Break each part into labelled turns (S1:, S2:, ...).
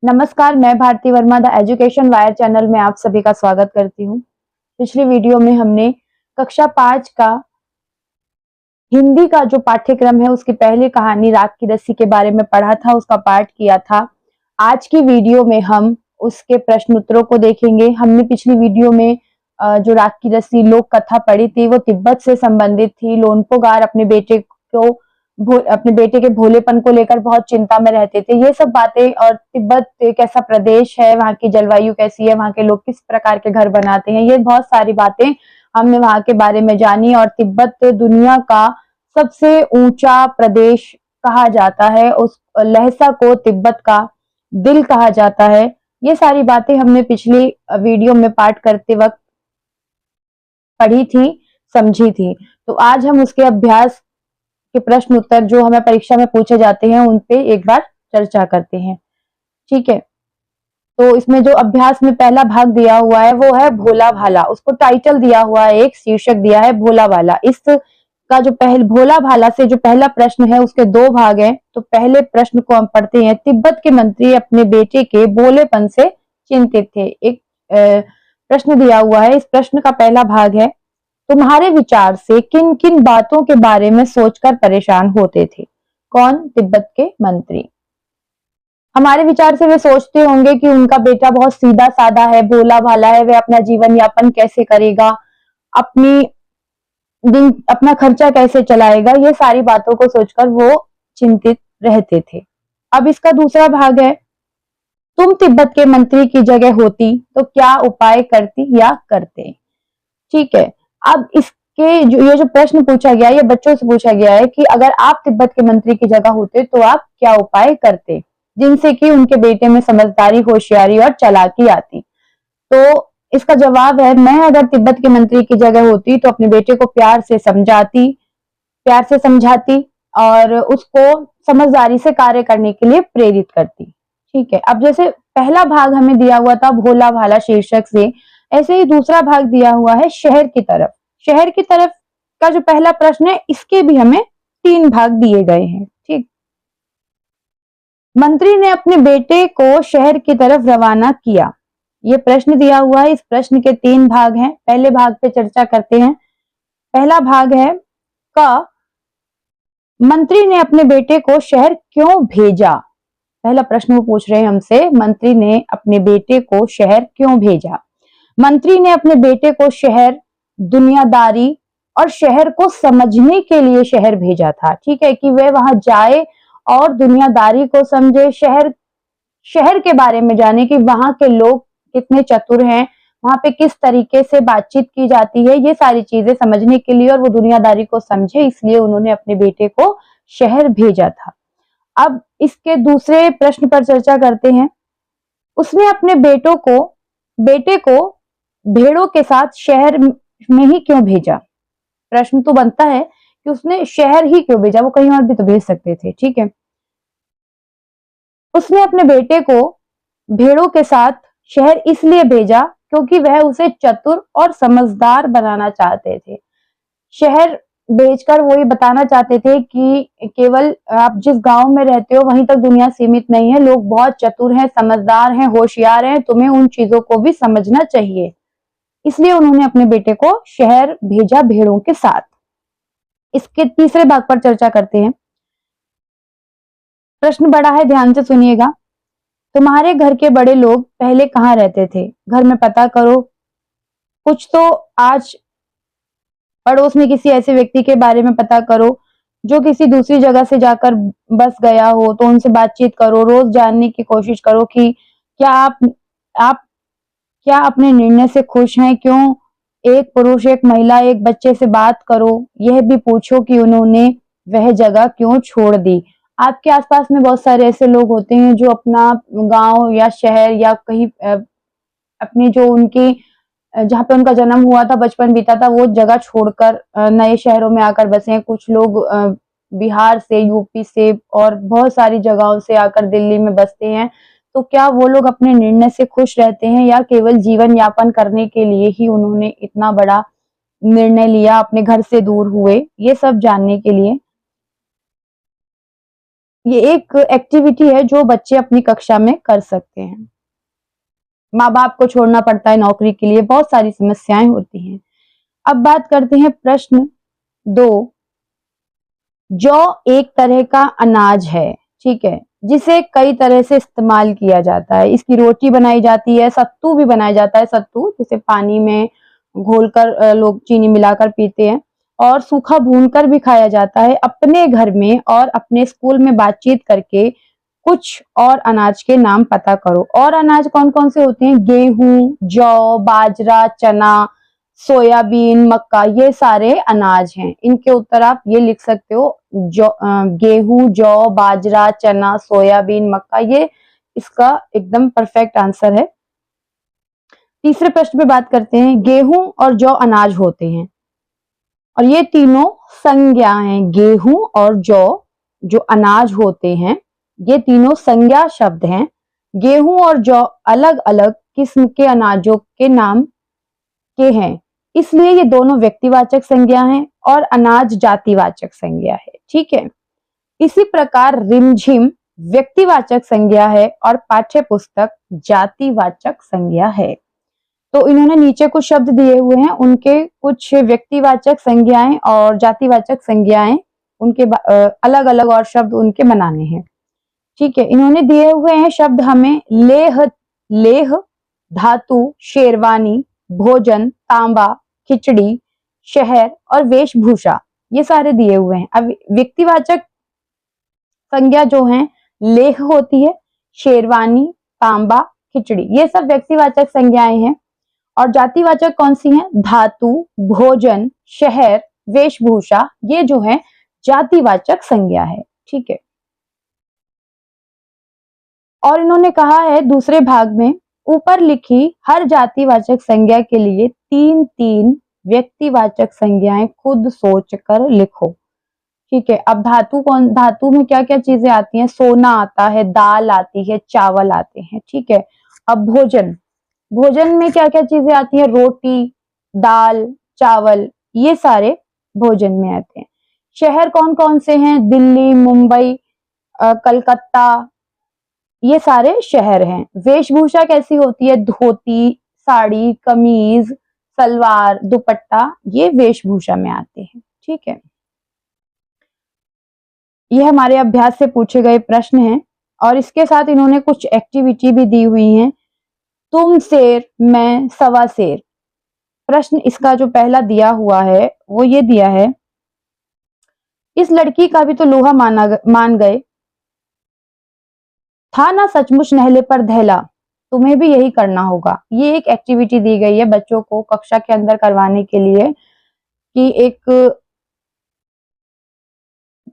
S1: नमस्कार, मैं Bharti Verma the education wire channel में आप सभी का स्वागत करती हूँ। पिछली वीडियो में हमने कक्षा 5 का हिंदी का जो पाठ्यक्रम है उसकी पहली कहानी राख की रस्सी के बारे में पढ़ा था, उसका पाठ किया था। आज की वीडियो में हम उसके प्रश्न उत्तरों को देखेंगे। हमने पिछली वीडियो में जो राख की रस्सी लोक कथा पढ़ी थी वो तिब्बत से संबंधित थी। लोनपोगार अपने बेटे के भोलेपन को लेकर बहुत चिंता में रहते थे। ये सब बातें, और तिब्बत एक ऐसा प्रदेश है, वहाँ की जलवायु कैसी है, वहाँ के लोग किस प्रकार के घर बनाते हैं, ये बहुत सारी बातें हमने वहाँ के बारे में जानी। और तिब्बत दुनिया का सबसे ऊंचा प्रदेश कहा जाता है, उस लहसा को तिब्बत का दिल कहा जाता है। ये सारी बातें हमने पिछली वीडियो में पाठ करते वक्त पढ़ी थी, समझी थी। तो आज हम उसके अभ्यास के प्रश्न उत्तर जो हमें परीक्षा में पूछे जाते हैं उन पे एक बार चर्चा करते हैं। ठीक है, तो इसमें जो अभ्यास में पहला भाग दिया हुआ है वो है भोला भाला। उसको टाइटल दिया हुआ है, एक शीर्षक दिया है भोला भाला। इस का जो भोला भाला से जो पहला प्रश्न है उसके दो भाग हैं। तो पहले प्रश्न को हम पढ़ते हैं। तिब्बत के मंत्री अपने बेटे के भोलेपन से चिंतित थे। एक प्रश्न दिया हुआ है। इस प्रश्न का पहला भाग है, तुम्हारे विचार से किन किन बातों के बारे में सोचकर परेशान होते थे? कौन? तिब्बत के मंत्री। हमारे विचार से वे सोचते होंगे कि उनका बेटा बहुत सीधा साधा है, भोला भाला है, वह अपना जीवन यापन कैसे करेगा, अपनी अपना खर्चा कैसे चलाएगा, ये सारी बातों को सोचकर वो चिंतित रहते थे। अब इसका दूसरा भाग है, तुम तिब्बत के मंत्री की जगह होती तो क्या उपाय करती या करते? ठीक है, अब इसके ये जो प्रश्न पूछा गया, ये बच्चों से पूछा गया है कि अगर आप तिब्बत के मंत्री की जगह होते तो आप क्या उपाय करते जिनसे कि उनके बेटे में समझदारी, होशियारी और चालाकी आती। तो इसका जवाब है, मैं अगर तिब्बत के मंत्री की जगह होती तो अपने बेटे को प्यार से समझाती और उसको समझदारी से कार्य करने के लिए प्रेरित करती। ठीक है, अब जैसे पहला भाग हमें दिया हुआ था भोला भाला शीर्षक से, ऐसे ही दूसरा भाग दिया हुआ है शहर की तरफ। शहर की तरफ का जो पहला प्रश्न है इसके भी हमें 3 भाग दिए गए हैं। ठीक, मंत्री ने अपने बेटे को शहर की तरफ रवाना किया। ये प्रश्न दिया हुआ है। इस प्रश्न के 3 भाग हैं। पहले भाग पे चर्चा करते हैं। पहला भाग है क, मंत्री ने अपने बेटे को शहर क्यों भेजा? पहला प्रश्न वो पूछ रहे हैं हमसे, मंत्री ने अपने बेटे को शहर क्यों भेजा? मंत्री ने अपने बेटे को शहर दुनियादारी और शहर को समझने के लिए शहर भेजा था। ठीक है, कि वह वहां जाए और दुनियादारी को समझे, शहर शहर के बारे में जाने कि वहां के लोग कितने चतुर हैं, वहां पे किस तरीके से बातचीत की जाती है, ये सारी चीजें समझने के लिए और वो दुनियादारी को समझे, इसलिए उन्होंने अपने बेटे को शहर भेजा था। अब इसके दूसरे प्रश्न पर चर्चा करते हैं। उसने अपने बेटे को भेड़ों के साथ शहर में ही क्यों भेजा? प्रश्न तो बनता है कि उसने शहर ही क्यों भेजा, वो कहीं और भी तो भेज सकते थे। ठीक है, उसने अपने बेटे को भेड़ों के साथ शहर इसलिए भेजा क्योंकि वह उसे चतुर और समझदार बनाना चाहते थे। शहर भेजकर वो ये बताना चाहते थे कि केवल आप जिस गांव में रहते हो वहीं तक दुनिया सीमित नहीं है, लोग बहुत चतुर हैं, समझदार हैं, होशियार हैं, तुम्हें उन चीजों को भी समझना चाहिए। इसलिए उन्होंने अपने बेटे को शहर भेजा भेड़ों के साथ। इसके तीसरे भाग पर चर्चा करते हैं। प्रश्न बड़ा है, ध्यान से सुनिएगा। तुम्हारे घर के बड़े लोग पहले कहाँ रहते थे? घर में पता करो। कुछ तो आज पड़ोस में किसी ऐसे व्यक्ति के बारे में पता करो जो किसी दूसरी जगह से जाकर बस गया हो, तो उनसे बातचीत करो। रोज जानने की कोशिश करो कि क्या आप क्या अपने निर्णय से खुश हैं? क्यों? एक पुरुष, एक महिला, एक बच्चे से बात करो। यह भी पूछो कि उन्होंने वह जगह क्यों छोड़ दी। आपके आसपास में बहुत सारे ऐसे लोग होते हैं जो अपना गांव या शहर या कहीं अपनी जो उनकी जहाँ पे उनका जन्म हुआ था, बचपन बीता था, वो जगह छोड़कर नए शहरों में आकर बसे हैं। कुछ लोग बिहार से, यूपी से और बहुत सारी जगहों से आकर दिल्ली में बसते हैं। तो क्या वो लोग अपने निर्णय से खुश रहते हैं या केवल जीवन यापन करने के लिए ही उन्होंने इतना बड़ा निर्णय लिया, अपने घर से दूर हुए? ये सब जानने के लिए ये एक एक्टिविटी है जो बच्चे अपनी कक्षा में कर सकते हैं। माँ बाप को छोड़ना पड़ता है नौकरी के लिए, बहुत सारी समस्याएं होती हैं। अब बात करते हैं प्रश्न 2। जौ एक तरह का अनाज है, ठीक है, जिसे कई तरह से इस्तेमाल किया जाता है। इसकी रोटी बनाई जाती है, सत्तू भी बनाया जाता है, सत्तू जिसे पानी में घोलकर लोग चीनी मिलाकर पीते हैं, और सूखा भूनकर भी खाया जाता है। अपने घर में और अपने स्कूल में बातचीत करके कुछ और अनाज के नाम पता करो। और अनाज कौन कौन से होते हैं? गेहूं, जौ, बाजरा, चना, सोयाबीन, मक्का, ये सारे अनाज हैं। इनके उत्तर आप ये लिख सकते हो, गेहूं, जौ, बाजरा, चना, सोयाबीन, मक्का, ये इसका एकदम परफेक्ट आंसर है। तीसरे प्रश्न पे बात करते हैं। गेहूं और जौ अनाज होते हैं और ये तीनों संज्ञा हैं। गेहूं और जौ जो अनाज होते हैं, ये तीनों संज्ञा शब्द हैं। गेहूं और जौ अलग अलग किस्म के अनाजों के नाम के हैं, इसलिए ये दोनों व्यक्तिवाचक संज्ञा हैं और अनाज जातिवाचक संज्ञा है। ठीक है, इसी प्रकार रिमझिम व्यक्तिवाचक संज्ञा है और पाठ्य पुस्तक जातिवाचक संज्ञा है। तो इन्होंने नीचे कुछ शब्द दिए हुए हैं, उनके कुछ व्यक्तिवाचक संज्ञाएं और जातिवाचक संज्ञाएं, उनके अलग अलग और शब्द उनके बनाने हैं। ठीक है, इन्होंने दिए हुए हैं शब्द हमें। लेह, लेह धातु, शेरवानी, भोजन, तांबा, खिचड़ी, शहर और वेशभूषा, ये सारे दिए हुए हैं। अब व्यक्तिवाचक संज्ञा जो है लेह होती है, शेरवानी, तांबा, खिचड़ी, ये सब व्यक्तिवाचक संज्ञाएं हैं। और जातिवाचक कौन सी हैं? धातु, भोजन, शहर, वेशभूषा, ये जो है जातिवाचक संज्ञा है। ठीक है, और इन्होंने कहा है दूसरे भाग में, ऊपर लिखी हर जातिवाचक संज्ञा के लिए 3-3 व्यक्तिवाचक संज्ञाएं खुद सोचकर लिखो। ठीक है, अब धातु में क्या क्या चीजें आती हैं? सोना आता है, दाल आती है, चावल आते हैं। ठीक है, अब भोजन, भोजन में क्या क्या चीजें आती हैं? रोटी, दाल, चावल, ये सारे भोजन में आते हैं। शहर कौन कौन से हैं? दिल्ली, मुंबई, कलकत्ता, ये सारे शहर हैं। वेशभूषा कैसी होती है? धोती, साड़ी, कमीज, सलवार, दुपट्टा, ये वेशभूषा में आते हैं। ठीक है, ये हमारे अभ्यास से पूछे गए प्रश्न हैं और इसके साथ इन्होंने कुछ एक्टिविटी भी दी हुई हैं। तुम शेर, मैं सवा शेर। प्रश्न इसका जो पहला दिया हुआ है वो ये दिया है, इस लड़की का भी तो लोहा मान गए, था ना सचमुच नहले पर दहला, तुम्हें भी यही करना होगा। ये एक एक्टिविटी दी गई है बच्चों को कक्षा के अंदर करवाने के लिए कि एक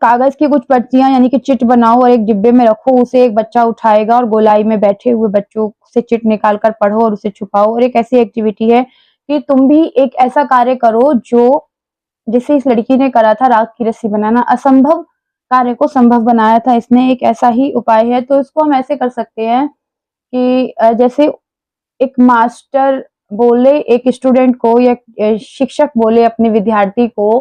S1: कागज की कुछ पर्चियां यानी कि चिट बनाओ और एक डिब्बे में रखो, उसे एक बच्चा उठाएगा और गोलाई में बैठे हुए बच्चों से चिट निकाल कर पढ़ो और उसे छुपाओ। और एक ऐसी एक्टिविटी है कि तुम भी एक ऐसा कार्य करो जो जिसे इस लड़की ने करा था, राख की रस्सी बनाना। असंभव कार्य को संभव बनाया था इसने, एक ऐसा ही उपाय है। तो इसको हम ऐसे कर सकते हैं कि जैसे एक मास्टर बोले एक स्टूडेंट को या शिक्षक बोले अपने विद्यार्थी को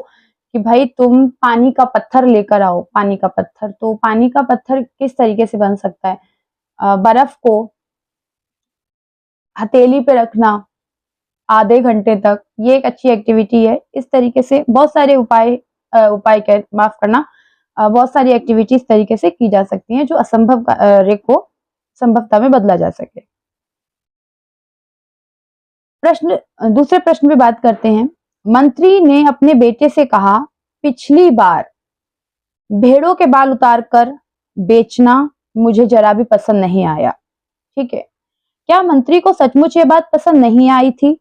S1: कि भाई तुम पानी का पत्थर लेकर आओ। पानी का पत्थर, तो पानी का पत्थर किस तरीके से बन सकता है? बर्फ को हथेली पे रखना आधे घंटे तक, ये एक अच्छी एक्टिविटी है। इस तरीके से बहुत सारे माफ करना, बहुत सारी एक्टिविटी इस तरीके से की जा सकती हैं जो असंभव कार्य को संभवता में बदला जा सके। दूसरे प्रश्न पे बात करते हैं। मंत्री ने अपने बेटे से कहा, पिछली बार भेड़ों के बाल उतारकर बेचना मुझे जरा भी पसंद नहीं आया। ठीक है, क्या मंत्री को सचमुच ये बात पसंद नहीं आई थी?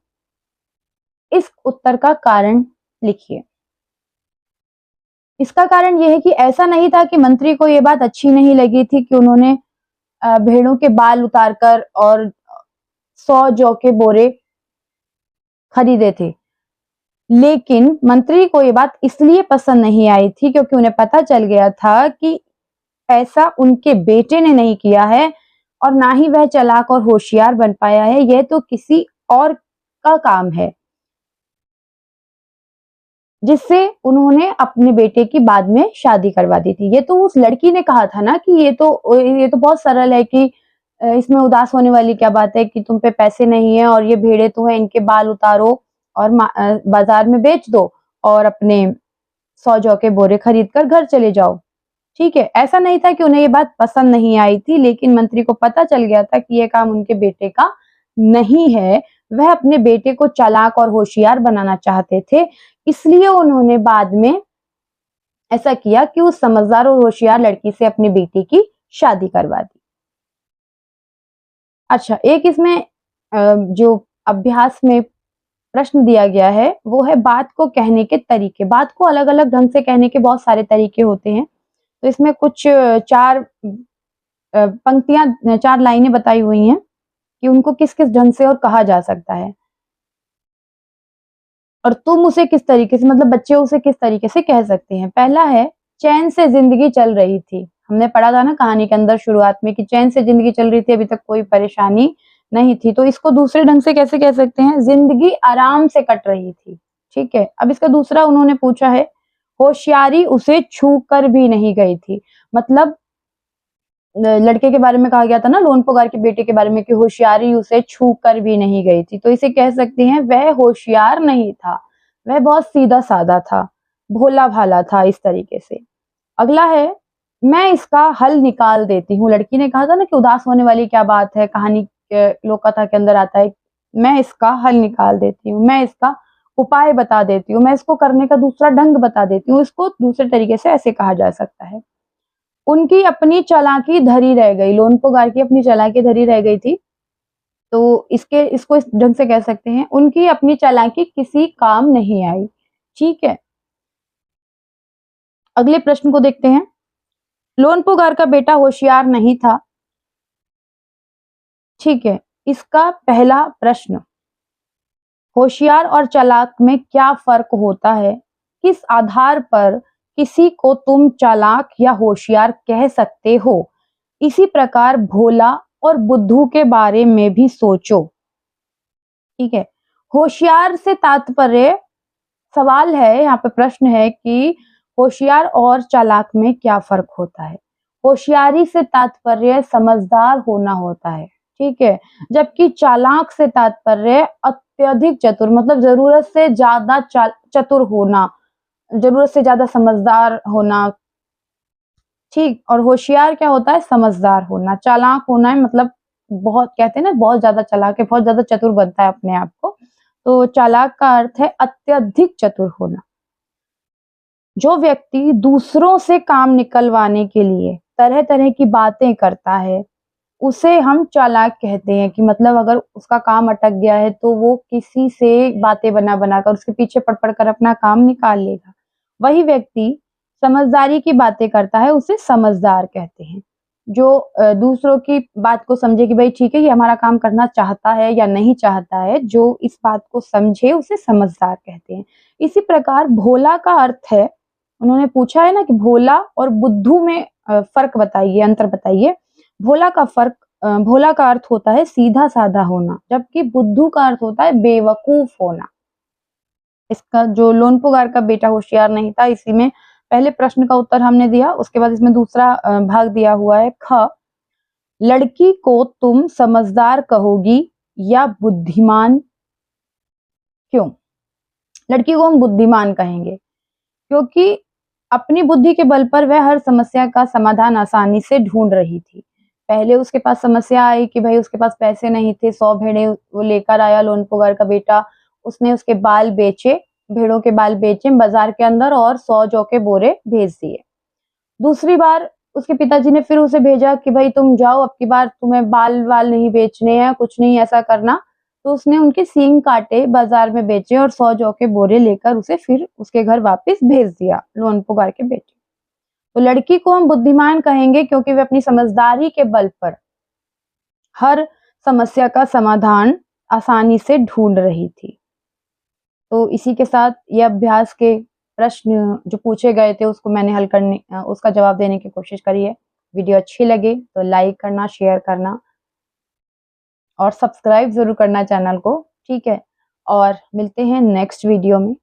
S1: इस उत्तर का कारण लिखिए। इसका कारण यह है कि ऐसा नहीं था कि मंत्री को यह बात अच्छी नहीं लगी थी कि उन्होंने भेड़ों के बाल उतारकर और 100 जौ के बोरे खरीदे थे, लेकिन मंत्री को ये बात इसलिए पसंद नहीं आई थी क्योंकि उन्हें पता चल गया था कि ऐसा उनके बेटे ने नहीं किया है और ना ही वह चालाक और होशियार बन पाया है, यह तो किसी और का काम है। जिससे उन्होंने अपने बेटे की बाद में शादी करवा दी थी। ये तो उस लड़की ने कहा था ना कि ये तो बहुत सरल है कि इसमें उदास होने वाली क्या बात है कि तुम पे पैसे नहीं है और ये भेड़ें तो हैं, इनके बाल उतारो और बाजार में बेच दो और अपने 100 जौ के बोरे खरीद कर घर चले जाओ। ठीक है, ऐसा नहीं था कि उन्हें ये बात पसंद नहीं आई थी, लेकिन मंत्री को पता चल गया था कि ये काम उनके बेटे का नहीं है। वह अपने बेटे को चालाक और होशियार बनाना चाहते थे, इसलिए उन्होंने बाद में ऐसा किया कि उस समझदार और होशियार लड़की से अपनी बेटी की शादी करवा दी। अच्छा, एक इसमें जो अभ्यास में प्रश्न दिया गया है वो है बात को कहने के तरीके। बात को अलग-अलग ढंग से कहने के बहुत सारे तरीके होते हैं। तो इसमें कुछ 4 पंक्तियां 4 लाइनें बताई हुई हैं कि उनको किस-किस ढंग से और कहा जा सकता है। और तुम उसे किस तरीके से मतलब बच्चे उसे किस तरीके से कह सकते हैं। पहला है चैन से ज़िंदगी चल रही थी। हमने पढ़ा था ना कहानी के अंदर शुरुआत में कि चैन से ज़िंदगी चल रही थी, अभी तक कोई परेशानी नहीं थी। तो इसको दूसरे ढंग से कैसे कह सकते हैं, ज़िंदगी आराम से कट रही थी। ठीक है। अब इसका दूसरा उन्होंने पूछा है, होशियारी उसे छू कर भी नहीं गई थी। मतलब लड़के के बारे में कहा गया था ना, लोन पोगार के बेटे के बारे में कि होशियारी उसे छू कर भी नहीं गई थी। तो इसे कह सकते हैं वह होशियार नहीं था, वह बहुत सीधा-साधा था, भोला-भाला था, इस तरीके से। अगला है, मैं इसका हल निकाल देती हूँ। लड़की ने कहा था ना कि उदास होने वाली क्या बात है, कहानी के लोक कथा के अंदर आता है, मैं इसका हल निकाल देती हूँ, मैं इसका उपाय बता देती हूँ, मैं इसको करने का दूसरा ढंग बता देती हूँ। इसको दूसरे तरीके से ऐसे कहा जा सकता है। उनकी अपनी चालाकी धरी रह गई, लोन पोगार की अपनी चालाकी धरी रह गई थी। तो इसको इस ढंग से कह सकते हैं, उनकी अपनी चालाकी किसी काम नहीं आई। ठीक है। अगले प्रश्न को देखते हैं। लोन पोगार का बेटा होशियार नहीं था। ठीक है। इसका पहला प्रश्न, होशियार और चालाक में क्या फ़र्क होता है? किस आधार पर किसी को तुम चालाक या होशियार कह सकते हो? इसी प्रकार भोला और बुद्धू के बारे में भी सोचो। ठीक है। होशियार से तात्पर्य, सवाल है यहाँ पे, प्रश्न है कि होशियार और चालाक में क्या फ़र्क होता है? होशियारी से तात्पर्य समझदार होना होता है, ठीक है? जबकि चालाक से तात्पर्य अत्यधिक चतुर, मतलब ज़रूरत से ज़्यादा चतुर होना, ज़रूरत से ज़्यादा समझदार होना, ठीक? और होशियार क्या होता है? समझदार होना। चालाक होना है मतलब बहुत, कहते हैं ना बहुत ज़्यादा चालाक है, बहुत ज़्यादा चतुर बनता है अपने आप को। तो चालाक का अर्थ है अत्यधिक चतुर होना। जो व्यक्ति दूसरों से काम निकलवाने के लिए तरह-तरह की बातें करता है, उसे हम चालाक कहते हैं कि मतलब अगर उसका काम अटक गया है तो वो किसी से बातें बना-बना कर उसके पीछे पड़-पड़ कर अपना काम निकाल लेगा। वही व्यक्ति समझदारी की बातें करता है, उसे समझदार कहते हैं। जो दूसरों की बात को समझे कि भाई ठीक है, ये हमारा काम करना चाहता है या नहीं चाहता है, जो इस बात को समझे उसे समझदार कहते हैं। इसी प्रकार भोला का अर्थ है, उन्होंने पूछा है ना कि भोला और बुद्धू में फ़र्क बताइए, अंतर बताइए। भोला का अर्थ होता है सीधा-साधा होना, जबकि बुद्धू का अर्थ होता है बेवकूफ़ होना। इसका जो लोन पोगार का बेटा होशियार नहीं था, इसी में पहले प्रश्न का उत्तर हमने दिया, उसके बाद इसमें दूसरा भाग दिया हुआ है ख, लड़की को तुम समझदार कहोगी या बुद्धिमान? क्यों? लड़की को हम बुद्धिमान कहेंगे, क्योंकि अपनी बुद्धि के बल पर वह हर समस्या का समाधान आसानी से ढूँढ रही थी। पहले उसके पास समस्या आई कि भई उसके पास पैसे नहीं थे, 100 भेड़ें वो लेकर आया लोन पोगार का बेटा, उसने उसके बाल बेचे, भेड़ों के बाल बेचे बाज़ार के अंदर और 100 जौ के बोरे भेज दिए। दूसरी बार उसके पिताजी ने फिर उसे भेजा कि भई तुम जाओ, अब की बार तुम्हें बाल-वाल नहीं बेचने हैं, कुछ नहीं ऐसा करना। तो उसने उनके सींग काटे, बाज़ार में बेचे और 100 जौ के बोरे लेकर उसे फिर उसके घर वापस भेज दिया, लोन पोगार के बेटे। तो लड़की को हम बुद्धिमान कहेंगे क्योंकि वह अपनी समझदारी के बल पर हर समस्या का समाधान आसानी से ढूँढ रही थी। तो इसी के साथ ये अभ्यास के प्रश्न जो पूछे गए थे उसको मैंने उसका जवाब देने की कोशिश करी है। वीडियो अच्छी लगे तो लाइक करना, शेयर करना और सब्सक्राइब ज़रूर करना चैनल को, ठीक है? और मिलते हैं नेक्स्ट वीडियो में।